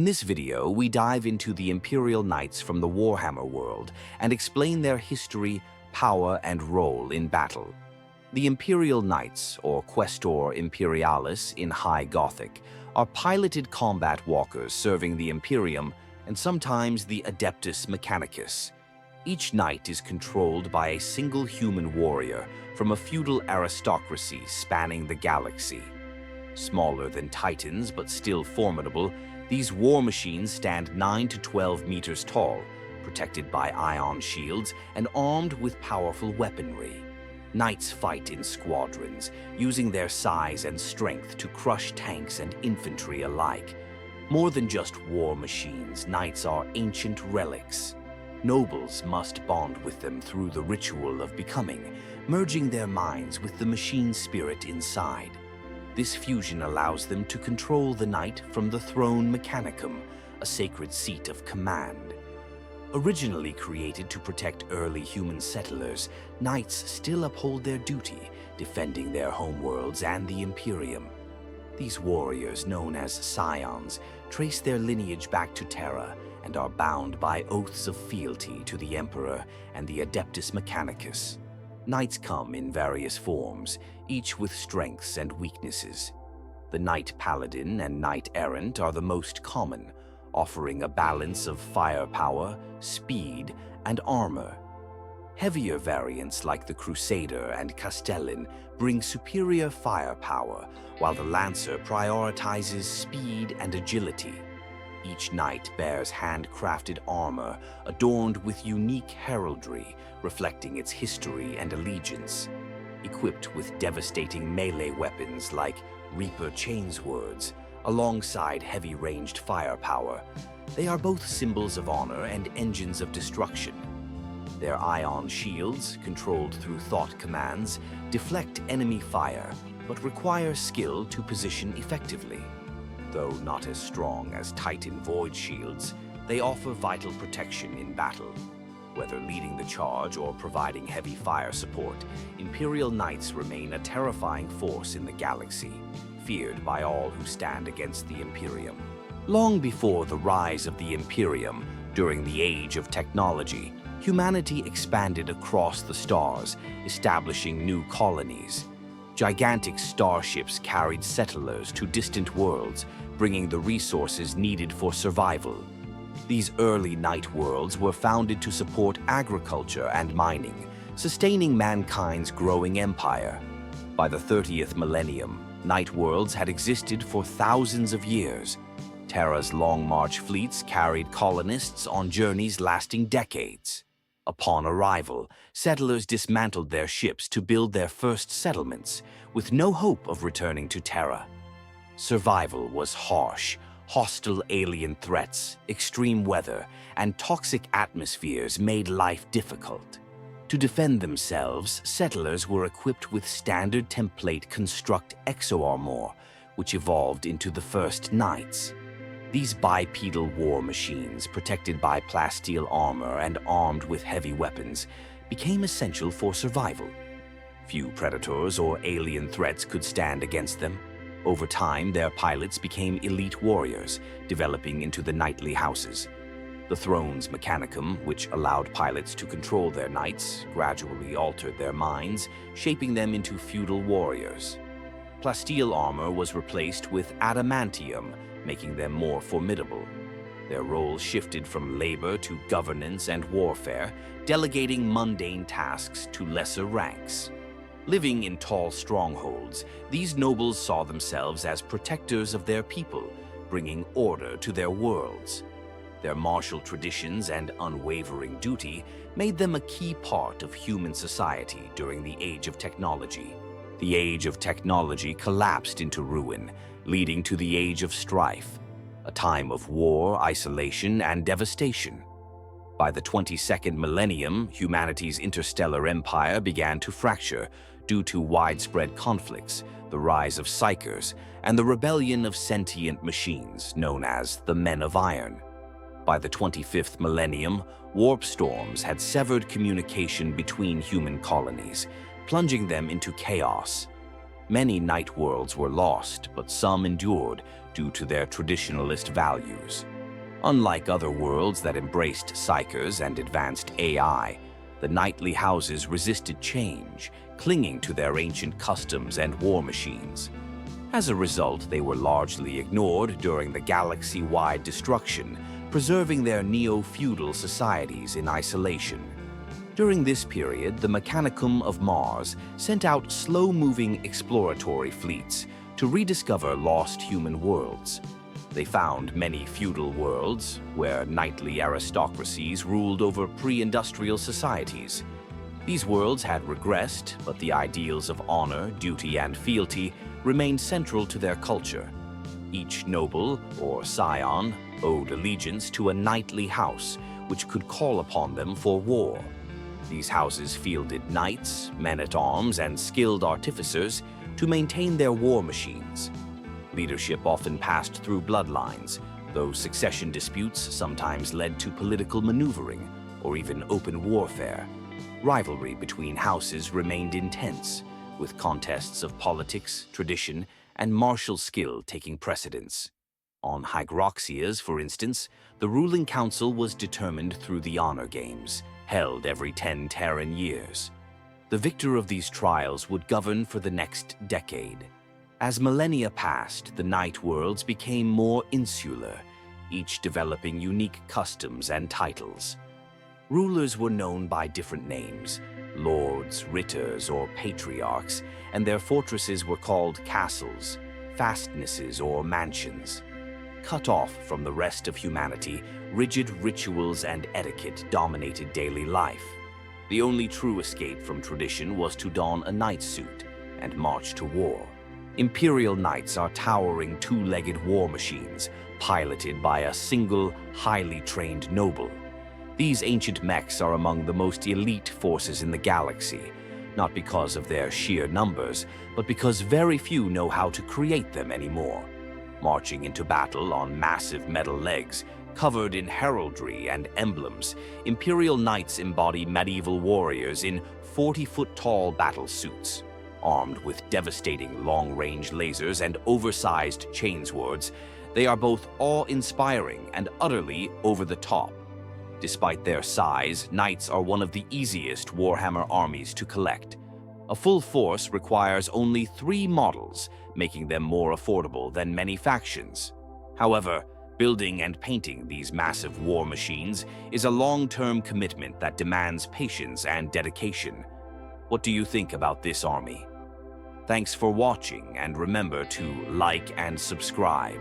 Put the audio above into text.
this video, we dive into the Imperial Knights from the Warhammer world and explain their history, power, and role in battle. The Imperial Knights, or Questor Imperialis in High Gothic, are piloted combat walkers serving the Imperium and sometimes the Adeptus Mechanicus. Each knight is controlled by a single human warrior from a feudal aristocracy spanning the galaxy. Smaller than titans but still formidable, these war machines stand 9 to 12 meters tall, protected by ion shields and armed with powerful weaponry. Knights fight in squadrons, using their size and strength to crush tanks and infantry alike. More than just war machines, knights are ancient relics. Nobles must bond with them through the ritual of becoming, merging their minds with the machine spirit inside. This fusion allows them to control the knight from the throne mechanicum, a sacred seat of command. Originally created to protect early human settlers, knights still uphold their duty, defending their homeworlds and the Imperium. These warriors, known as scions, trace their lineage back to Terra and are bound by oaths of fealty to the Emperor and the Adeptus Mechanicus. Knights come in various forms, each with strengths and weaknesses. The Knight Paladin and Knight Errant are the most common, offering a balance of firepower, speed, and armor. Heavier variants like the Crusader and Castellan bring superior firepower, while the Lancer prioritizes speed and agility. Each knight bears handcrafted armor adorned with unique heraldry, reflecting its history and allegiance. Equipped with devastating melee weapons like Reaper chainswords, alongside heavy-ranged firepower, they are both symbols of honor and engines of destruction. Their ion shields, controlled through thought commands, deflect enemy fire, but require skill to position effectively. Though not as strong as Titan void shields, they offer vital protection in battle. Whether leading the charge or providing heavy fire support, Imperial Knights remain a terrifying force in the galaxy, feared by all who stand against the Imperium. Long before the rise of the Imperium, during the Age of Technology, humanity expanded across the stars, establishing new colonies. Gigantic starships carried settlers to distant worlds, bringing the resources needed for survival. These early night worlds were founded to support agriculture and mining, sustaining mankind's growing empire. By the 30th millennium, night worlds had existed for thousands of years. Terra's Long March fleets carried colonists on journeys lasting decades. Upon arrival, settlers dismantled their ships to build their first settlements, with no hope of returning to Terra. Survival was harsh. Hostile alien threats, extreme weather, and toxic atmospheres made life difficult. To defend themselves, settlers were equipped with standard template construct exoarmor, which evolved into the first knights. These bipedal war machines, protected by plasteel armor and armed with heavy weapons, became essential for survival. Few predators or alien threats could stand against them. Over time, their pilots became elite warriors, developing into the knightly houses. The Throne's Mechanicum, which allowed pilots to control their knights, gradually altered their minds, shaping them into feudal warriors. Plasteel armor was replaced with adamantium, making them more formidable. Their roles shifted from labor to governance and warfare, delegating mundane tasks to lesser ranks. Living in tall strongholds, these nobles saw themselves as protectors of their people, bringing order to their worlds. Their martial traditions and unwavering duty made them a key part of human society during the Age of Technology. The Age of Technology collapsed into ruin, leading to the Age of Strife, a time of war, isolation, and devastation. By the 22nd millennium, humanity's interstellar empire began to fracture due to widespread conflicts, the rise of psychers, and the rebellion of sentient machines known as the Men of Iron. By the 25th millennium, warp storms had severed communication between human colonies, plunging them into chaos. Many night worlds were lost, but some endured due to their traditionalist values. Unlike other worlds that embraced psychers and advanced AI, the knightly houses resisted change, clinging to their ancient customs and war machines. As a result, they were largely ignored during the galaxy-wide destruction, preserving their neo-feudal societies in isolation. During this period, the Mechanicum of Mars sent out slow-moving exploratory fleets to rediscover lost human worlds. They found many feudal worlds, where knightly aristocracies ruled over pre-industrial societies. These worlds had regressed, but the ideals of honor, duty, and fealty remained central to their culture. Each noble, or scion, owed allegiance to a knightly house, which could call upon them for war. These houses fielded knights, men-at-arms, and skilled artificers to maintain their war machines. Leadership often passed through bloodlines, though succession disputes sometimes led to political maneuvering or even open warfare. Rivalry between houses remained intense, with contests of politics, tradition, and martial skill taking precedence. On Hygroxias, for instance, the ruling council was determined through the honor games, held every 10 Terran years. The victor of these trials would govern for the next decade. As millennia passed, the Night Worlds became more insular, each developing unique customs and titles. Rulers were known by different names, lords, ritters, or patriarchs, and their fortresses were called castles, fastnesses, or mansions. Cut off from the rest of humanity, rigid rituals and etiquette dominated daily life. The only true escape from tradition was to don a knight's suit and march to war. Imperial Knights are towering two-legged war machines, piloted by a single, highly trained noble. These ancient mechs are among the most elite forces in the galaxy, not because of their sheer numbers, but because very few know how to create them anymore. Marching into battle on massive metal legs, covered in heraldry and emblems, Imperial Knights embody medieval warriors in 40-foot-tall battle suits. Armed with devastating long-range lasers and oversized chainswords, they are both awe-inspiring and utterly over-the-top. Despite their size, Knights are one of the easiest Warhammer armies to collect. A full force requires only 3 models, making them more affordable than many factions. However, building and painting these massive war machines is a long-term commitment that demands patience and dedication. What do you think about this army? Thanks for watching, and remember to like and subscribe.